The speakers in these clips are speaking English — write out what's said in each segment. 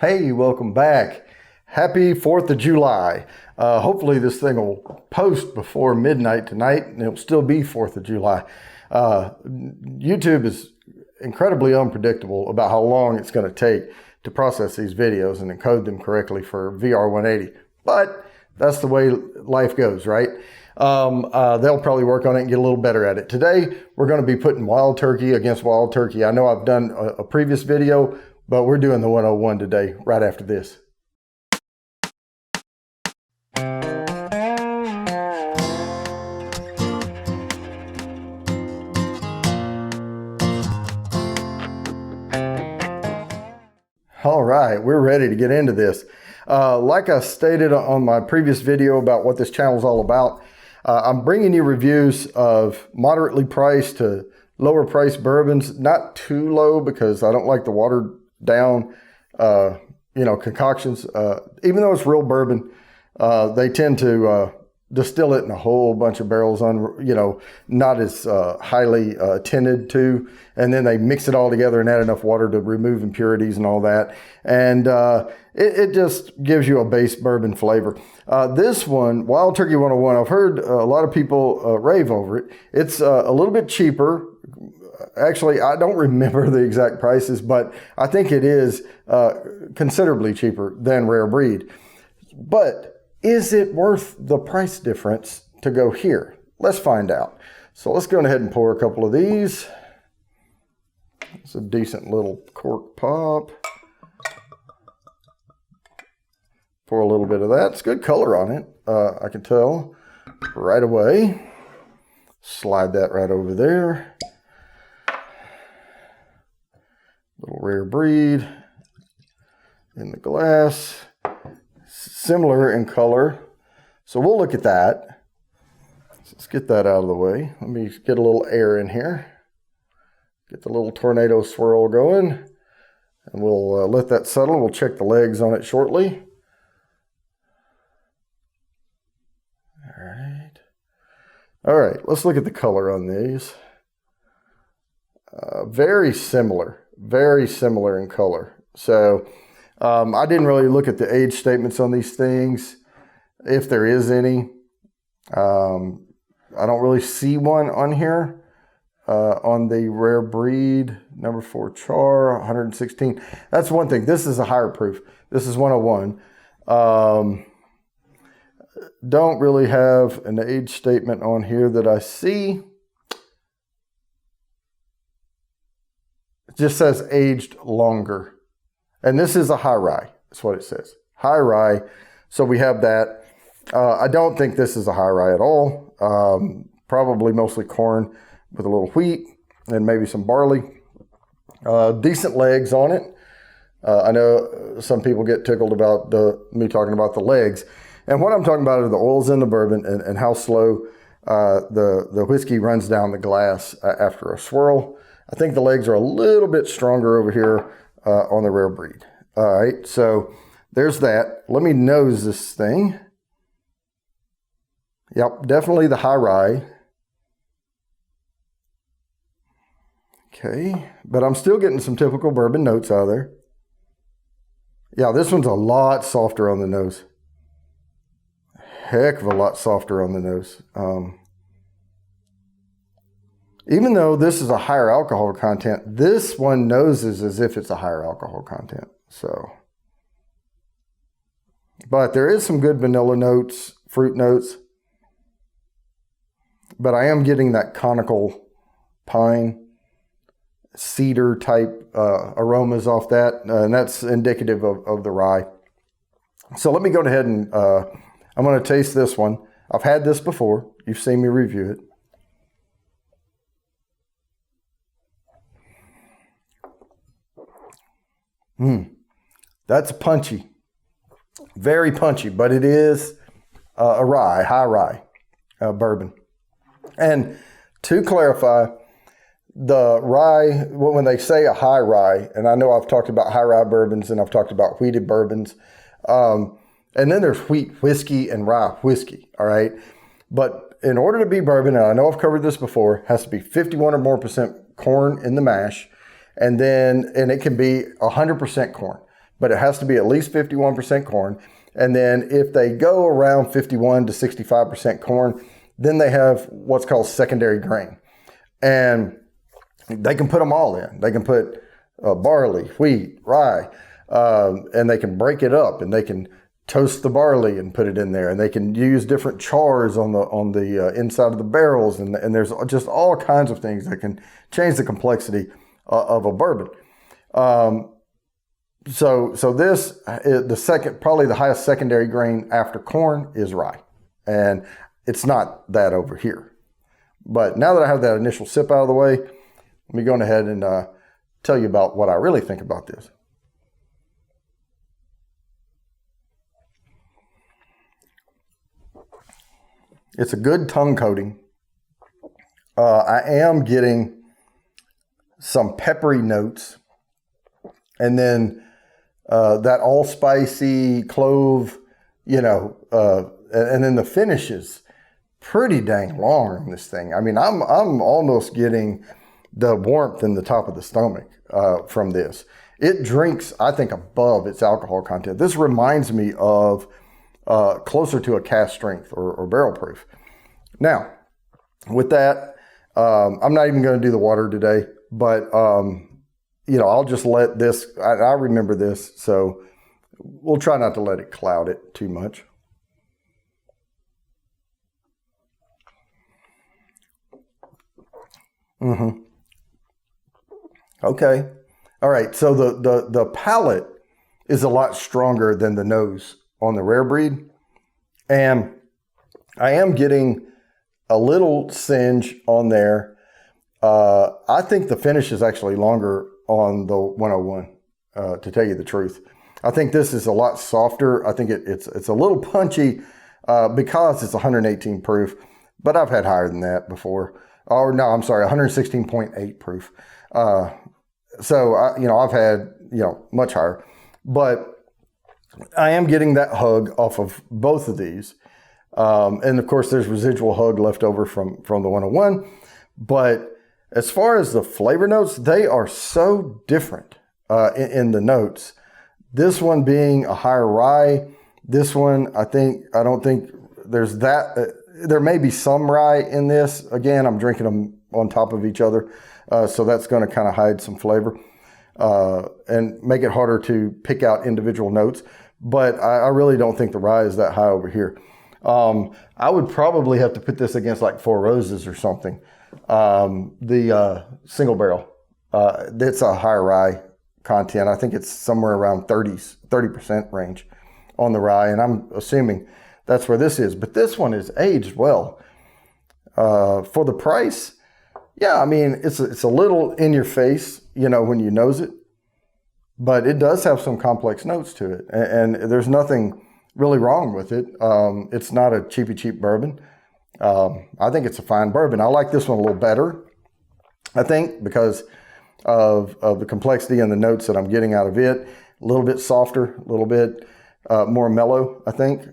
Hey, welcome back. Happy 4th of July. Hopefully this thing will post before midnight tonight and it'll still be 4th of July. YouTube is incredibly unpredictable about how long it's going to take to process these videos and encode them correctly for VR180. But that's the way life goes, right? They'll probably work on it and get a little better at it. Today, we're going to be putting wild turkey against wild turkey. I know I've done a previous video, but we're doing the 101 today, right after this. All right, we're ready to get into this. Like I stated on my previous video about what this channel is all about, I'm bringing you reviews of moderately priced to lower priced bourbons, not too low because I don't like the watered down, concoctions. Even though it's real bourbon, they tend to distill it in a whole bunch of barrels on, not as highly tinted to, and then they mix it all together and add enough water to remove impurities and all that. And it just gives you a base bourbon flavor. This one, Wild Turkey 101, I've heard a lot of people rave over it. It's a little bit cheaper. Actually, I don't remember the exact prices, but I think it is considerably cheaper than Rare Breed. But is it worth the price difference to go here? Let's find out. So let's go ahead and pour a couple of these. It's a decent little cork pop. Pour a little bit of that. It's good color on it. I can tell right away. Slide that right over there. Little Rare Breed in the glass. Similar in color. So we'll look at that. Let's get that out of the way. Let me get a little air in here. Get the little tornado swirl going. And we'll let that settle. We'll check the legs on it shortly. All right, let's look at the color on these. Very similar in color. So I didn't really look at the age statements on these things, if there is any. I don't really see one on here. On the Rare Breed, number 4 char, 116. That's one thing. This is a higher proof. This is 101. Don't really have an age statement on here that I see. It just says aged longer. And this is a high rye. That's what it says. High rye. So we have that. I don't think this is a high rye at all. Probably mostly corn with a little wheat and maybe some barley. Decent legs on it. I know some people get tickled about me talking about the legs. And what I'm talking about are the oils in the bourbon and how slow the whiskey runs down the glass after a swirl. I think the legs are a little bit stronger over here on the Rare Breed. All right, so there's that. Let me nose this thing. Yep, definitely the high rye. Okay, but I'm still getting some typical bourbon notes out of there. Yeah, this one's a lot softer on the nose. Heck of a lot softer on the nose. Even though this is a higher alcohol content, this one noses as if it's a higher alcohol content. So, but there is some good vanilla notes, fruit notes. But I am getting that conical pine, cedar type aromas off that. And that's indicative of the rye. So let me go ahead and I'm going to taste this one. I've had this before. You've seen me review it. That's punchy. Very punchy, but it is a rye, high rye bourbon. And to clarify, the rye, when they say a high rye, and I know I've talked about high rye bourbons and I've talked about wheated bourbons, and then there's wheat whiskey and rye whiskey, all right? But in order to be bourbon, and I know I've covered this before, it has to be 51 or more % corn in the mash, and it can be 100% corn. but it has to be at least 51% corn. And then if they go around 51 to 65% corn, then they have what's called secondary grain. And they can put them all in. They can put barley, wheat, rye, and they can break it up, and they can toast the barley and put it in there, and they can use different chars on the inside of the barrels, and there's just all kinds of things that can change the complexity of a bourbon. So this probably the highest secondary grain after corn is rye, and it's not that over here. But now that I have that initial sip out of the way, let me go ahead and tell you about what I really think about this. It's a good tongue coating. I am getting some peppery notes, and then that allspicy clove, and then the finish is pretty dang long on this thing. I mean, I'm almost getting the warmth in the top of the stomach from this. It drinks, I think, above its alcohol content. This reminds me of closer to a cask strength or barrel proof. Now, with that, I'm not even going to do the water today, but I'll just let this, I remember this, so we'll try not to let it cloud it too much. Okay. All right. So the palate is a lot stronger than the nose on the rare breed. And I am getting a little singe on there. I think the finish is actually longer on the 101, to tell you the truth. I think this is a lot softer. I think it's a little punchy because it's 118 proof, but I've had higher than that before. Or no, I'm sorry, 116.8 proof. So I've had much higher, but I am getting that hug off of both of these, and of course there's residual hug left over from the 101. But as far as the flavor notes, they are so different in the notes. This one being a higher rye. This one, I don't think there's that. There may be some rye in this. Again, I'm drinking them on top of each other. So that's going to kind of hide some flavor and make it harder to pick out individual notes. But I really don't think the rye is that high over here. I would probably have to put this against like Four Roses or something. The single barrel, it's a higher rye content. I think it's somewhere around 30% range on the rye. And I'm assuming that's where this is. But this one is aged well. For the price, yeah, I mean, it's a little in your face, when you nose it, but it does have some complex notes to it, and there's nothing really wrong with it. It's not a cheap bourbon. I think it's a fine bourbon. I like this one a little better, I think, because of the complexity and the notes that I'm getting out of it. A little bit softer, a little bit more mellow, I think.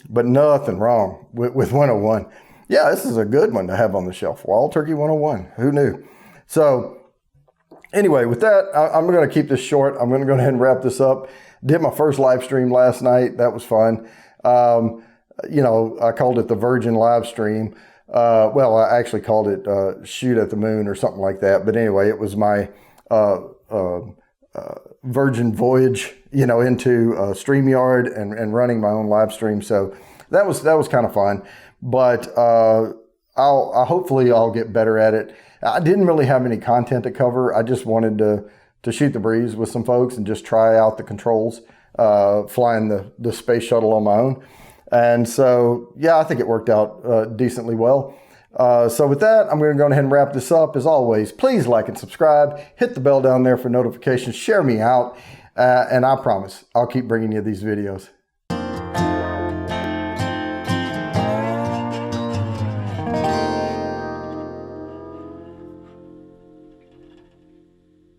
But nothing wrong with 101. Yeah, this is a good one to have on the shelf. Wild Turkey 101. Who knew? So anyway, with that, I'm going to keep this short. I'm going to go ahead and wrap this up. Did my first live stream last night. That was fun. I called it the Virgin live stream. Well, I actually called it Shoot at the Moon or something like that. But anyway, it was my virgin voyage, into StreamYard and running my own live stream. So that was kind of fun. But hopefully I'll get better at it. I didn't really have any content to cover. I just wanted to shoot the breeze with some folks and just try out the controls, flying the space shuttle on my own. And so, yeah, I think it worked out decently well. So with that, I'm going to go ahead and wrap this up. As always, please like and subscribe. Hit the bell down there for notifications. Share me out. And I promise I'll keep bringing you these videos.